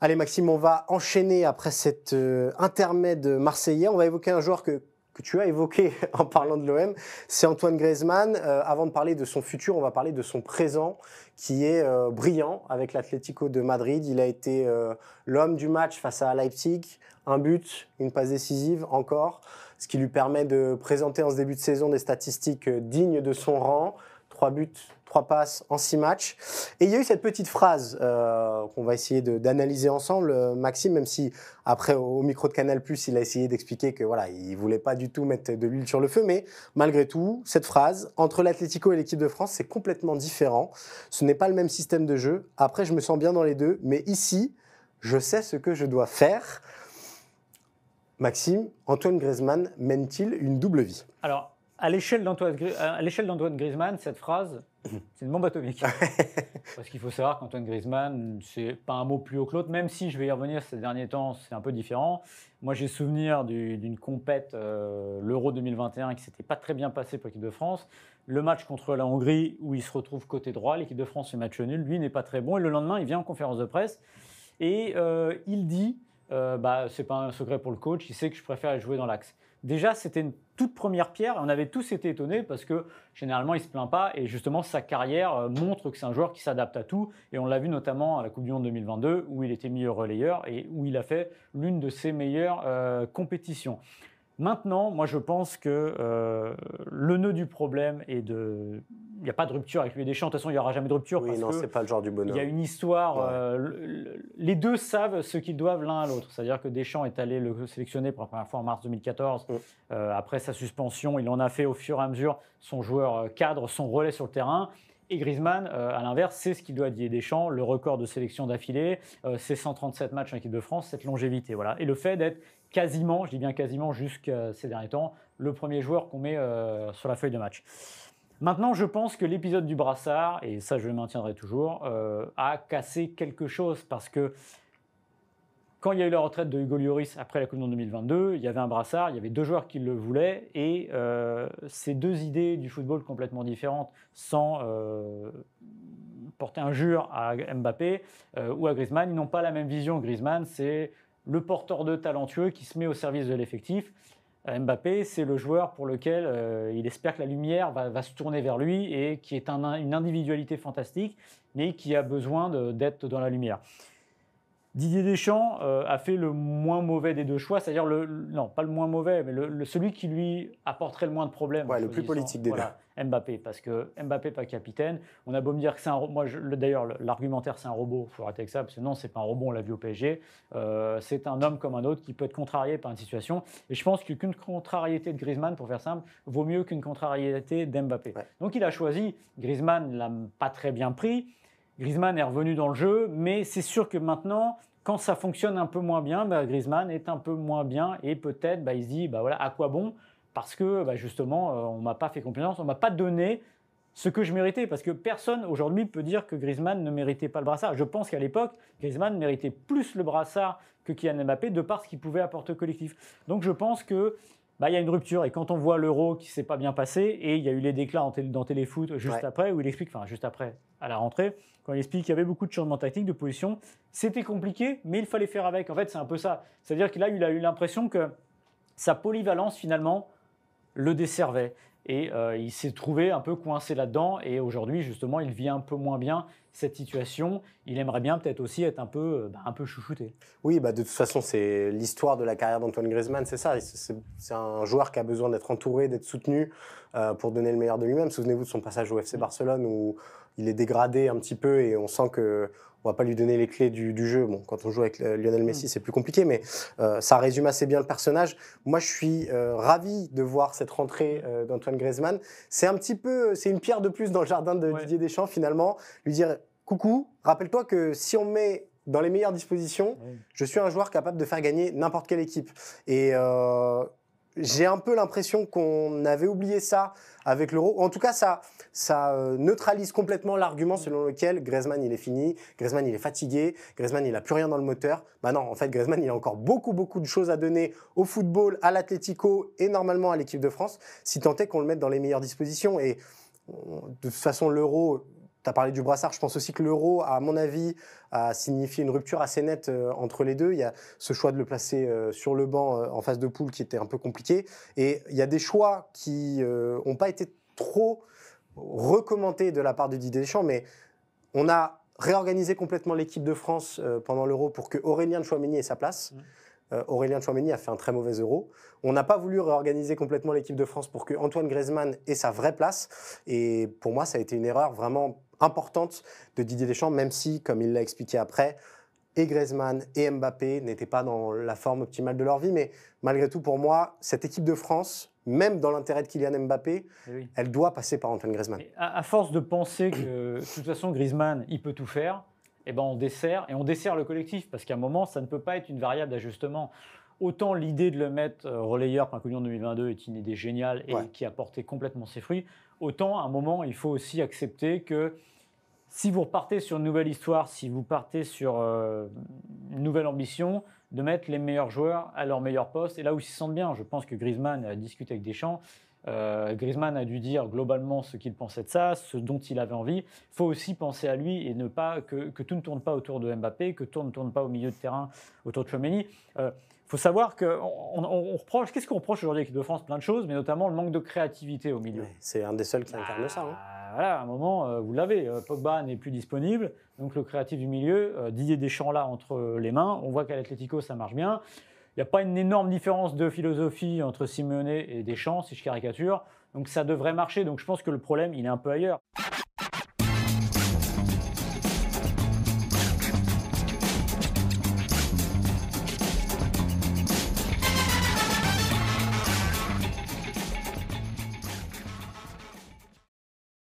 Allez Maxime, on va enchaîner après cet intermède marseillais. On va évoquer un joueur que tu as évoqué en parlant de l'OM, c'est Antoine Griezmann. Avant de parler de son futur, on va parler de son présent qui est brillant avec l'Atlético de Madrid. Il a été l'homme du match face à Leipzig, un but, une passe décisive encore, ce qui lui permet de présenter en ce début de saison des statistiques dignes de son rang. 3 buts, 3 passes en 6 matchs. Et il y a eu cette petite phrase qu'on va essayer d'analyser ensemble, Maxime, même si après au micro de Canal+, il a essayé d'expliquer que voilà, il voulait pas du tout mettre de l'huile sur le feu, mais malgré tout, cette phrase, entre l'Atlético et l'équipe de France, c'est complètement différent. Ce n'est pas le même système de jeu. Après, je me sens bien dans les deux, mais ici, je sais ce que je dois faire. Maxime, Antoine Griezmann mène-t-il une double vie? Alors, à l'échelle d'Antoine Griezmann, cette phrase, c'est une bombe atomique. Parce qu'il faut savoir qu'Antoine Griezmann, c'est pas un mot plus haut que l'autre, même si je vais y revenir ces derniers temps, c'est un peu différent. Moi, j'ai souvenir d'une compète, l'Euro 2021, qui s'était pas très bien passé pour l'équipe de France. Le match contre la Hongrie, où il se retrouve côté droit, l'équipe de France fait match nul, lui n'est pas très bon. Et le lendemain, il vient en conférence de presse et il dit, c'est pas un secret pour le coach, il sait que je préfère jouer dans l'axe. Déjà, c'était une toute première pierre. On avait tous été étonnés parce que généralement, il ne se plaint pas. Et justement, sa carrière montre que c'est un joueur qui s'adapte à tout. Et on l'a vu notamment à la Coupe du Monde 2022 où il était meilleur relayeur et où il a fait l'une de ses meilleures compétitions. Maintenant, moi, je pense que le nœud du problème est de... Il n'y a pas de rupture avec lui et Deschamps. De toute façon, il n'y aura jamais de rupture. Oui, parce non, c'est pas le genre du bonheur. Il y a une histoire. Ouais. Les deux savent ce qu'ils doivent l'un à l'autre. C'est-à-dire que Deschamps est allé le sélectionner pour la première fois en mars 2014. Après sa suspension, il en a fait au fur et à mesure son joueur cadre, son relais sur le terrain. Et Griezmann, à l'inverse, c'est ce qu'il doit à Didier Deschamps, le record de sélection d'affilée, ses 137 matchs en équipe de France, cette longévité. Voilà. Et le fait d'être quasiment, je dis bien quasiment jusqu'à ces derniers temps, le premier joueur qu'on met sur la feuille de match. Maintenant, je pense que l'épisode du brassard, et ça je le maintiendrai toujours, a cassé quelque chose parce que quand il y a eu la retraite de Hugo Lloris après la Coupe du Monde 2022, il y avait un brassard, il y avait deux joueurs qui le voulaient et ces deux idées du football complètement différentes, sans porter injure à Mbappé ou à Griezmann, ils n'ont pas la même vision. Griezmann, c'est le porteur de talentueux qui se met au service de l'effectif. Mbappé, c'est le joueur pour lequel il espère que la lumière va se tourner vers lui et qui est une individualité fantastique, mais qui a besoin d'être dans la lumière. Didier Deschamps a fait le moins mauvais des deux choix, c'est-à-dire non, pas le moins mauvais, mais celui qui lui apporterait le moins de problèmes. Ouais, le plus politique des deux. Mbappé, parce que Mbappé pas capitaine. On a beau me dire que c'est un moi d'ailleurs l'argumentaire c'est un robot, il faut arrêter avec ça parce que non, c'est pas un robot, on l'a vu au PSG. C'est un homme comme un autre qui peut être contrarié par une situation et je pense qu'une contrariété de Griezmann, pour faire simple, vaut mieux qu'une contrariété d'Mbappé. Ouais. Donc il a choisi Griezmann, l'a pas très bien pris. Griezmann est revenu dans le jeu, mais c'est sûr que maintenant, quand ça fonctionne un peu moins bien, Griezmann est un peu moins bien et peut-être il se dit voilà, à quoi bon? Parce que justement, on ne m'a pas fait confiance, on ne m'a pas donné ce que je méritais. Parce que personne aujourd'hui peut dire que Griezmann ne méritait pas le brassard. Je pense qu'à l'époque, Griezmann méritait plus le brassard que Kylian Mbappé de par ce qu'il pouvait apporter au collectif. Donc je pense que il y a une rupture. Et quand on voit l'Euro qui ne s'est pas bien passé, et il y a eu les déclats dans Téléfoot juste après, où il explique, juste après, à la rentrée, quand il explique qu'il y avait beaucoup de changements tactiques, de position, c'était compliqué, mais il fallait faire avec. En fait, c'est un peu ça. C'est-à-dire qu'il a eu l'impression que sa polyvalence, finalement, le desservait. Et il s'est trouvé un peu coincé là-dedans. Et aujourd'hui, justement, il vit un peu moins bien cette situation. Il aimerait bien peut-être aussi être un peu chouchouté. Oui, de toute façon, c'est l'histoire de la carrière d'Antoine Griezmann, c'est ça. C'est un joueur qui a besoin d'être entouré, d'être soutenu pour donner le meilleur de lui-même. Souvenez-vous de son passage au FC Barcelone où il est dégradé un petit peu et on sent que on ne va pas lui donner les clés du jeu. Bon, quand on joue avec Lionel Messi, c'est plus compliqué, mais ça résume assez bien le personnage. Moi, je suis ravi de voir cette rentrée d'Antoine Griezmann. C'est une pierre de plus dans le jardin de Didier Deschamps, finalement. Lui dire, coucou, rappelle-toi que si on met dans les meilleures dispositions, je suis un joueur capable de faire gagner n'importe quelle équipe. Et j'ai un peu l'impression qu'on avait oublié ça avec l'Euro. En tout cas, ça neutralise complètement l'argument selon lequel Griezmann, il est fini, Griezmann, il est fatigué, Griezmann, il n'a plus rien dans le moteur. Non, en fait, Griezmann, il a encore beaucoup de choses à donner au football, à l'Atlético et normalement à l'équipe de France, si tant est qu'on le mette dans les meilleures dispositions. Et de toute façon, l'Euro, as parlé du brassard, je pense aussi que l'Euro, à mon avis, a signifié une rupture assez nette entre les deux. Il y a ce choix de le placer sur le banc en phase de poule qui était un peu compliqué. Et il y a des choix qui n'ont pas été trop recommandés de la part de Didier Deschamps, mais on a réorganisé complètement l'équipe de France pendant l'Euro pour que Aurélien Tchouaméni ait sa place. Aurélien Tchouaméni a fait un très mauvais Euro. On n'a pas voulu réorganiser complètement l'équipe de France pour que Antoine Griezmann ait sa vraie place. Et pour moi, ça a été une erreur vraiment importante de Didier Deschamps, même si, comme il l'a expliqué après, et Griezmann et Mbappé n'étaient pas dans la forme optimale de leur vie. Mais malgré tout, pour moi, cette équipe de France, même dans l'intérêt de Kylian Mbappé, elle doit passer par Antoine Griezmann. À force de penser que, de toute façon, Griezmann, il peut tout faire, eh ben on dessert le collectif, parce qu'à un moment, ça ne peut pas être une variable d'ajustement. Autant l'idée de le mettre relayeur pour un Coupe du Monde 2022 est une idée géniale et qui a porté complètement ses fruits, autant à un moment, il faut aussi accepter que si vous repartez sur une nouvelle histoire, si vous partez sur une nouvelle ambition, de mettre les meilleurs joueurs à leur meilleur poste et là où ils se sentent bien. Je pense que Griezmann a discuté avec Deschamps. Griezmann a dû dire globalement ce qu'il pensait de ça, ce dont il avait envie. Il faut aussi penser à lui et ne pas que tout ne tourne pas autour de Mbappé, que tout ne tourne pas au milieu de terrain autour de Tchouaméni. Il faut savoir qu'on reproche, qu'est-ce qu'on reproche aujourd'hui à l'équipe de France? Plein de choses, mais notamment le manque de créativité au milieu. C'est un des seuls qui incarne ça. Voilà, à un moment, vous l'avez. Pogba n'est plus disponible, donc le créatif du milieu, Didier Deschamps là entre les mains. On voit qu'à l'Atlético, ça marche bien. Il n'y a pas une énorme différence de philosophie entre Simeone et Deschamps, si je caricature. Donc ça devrait marcher. Donc je pense que le problème, il est un peu ailleurs.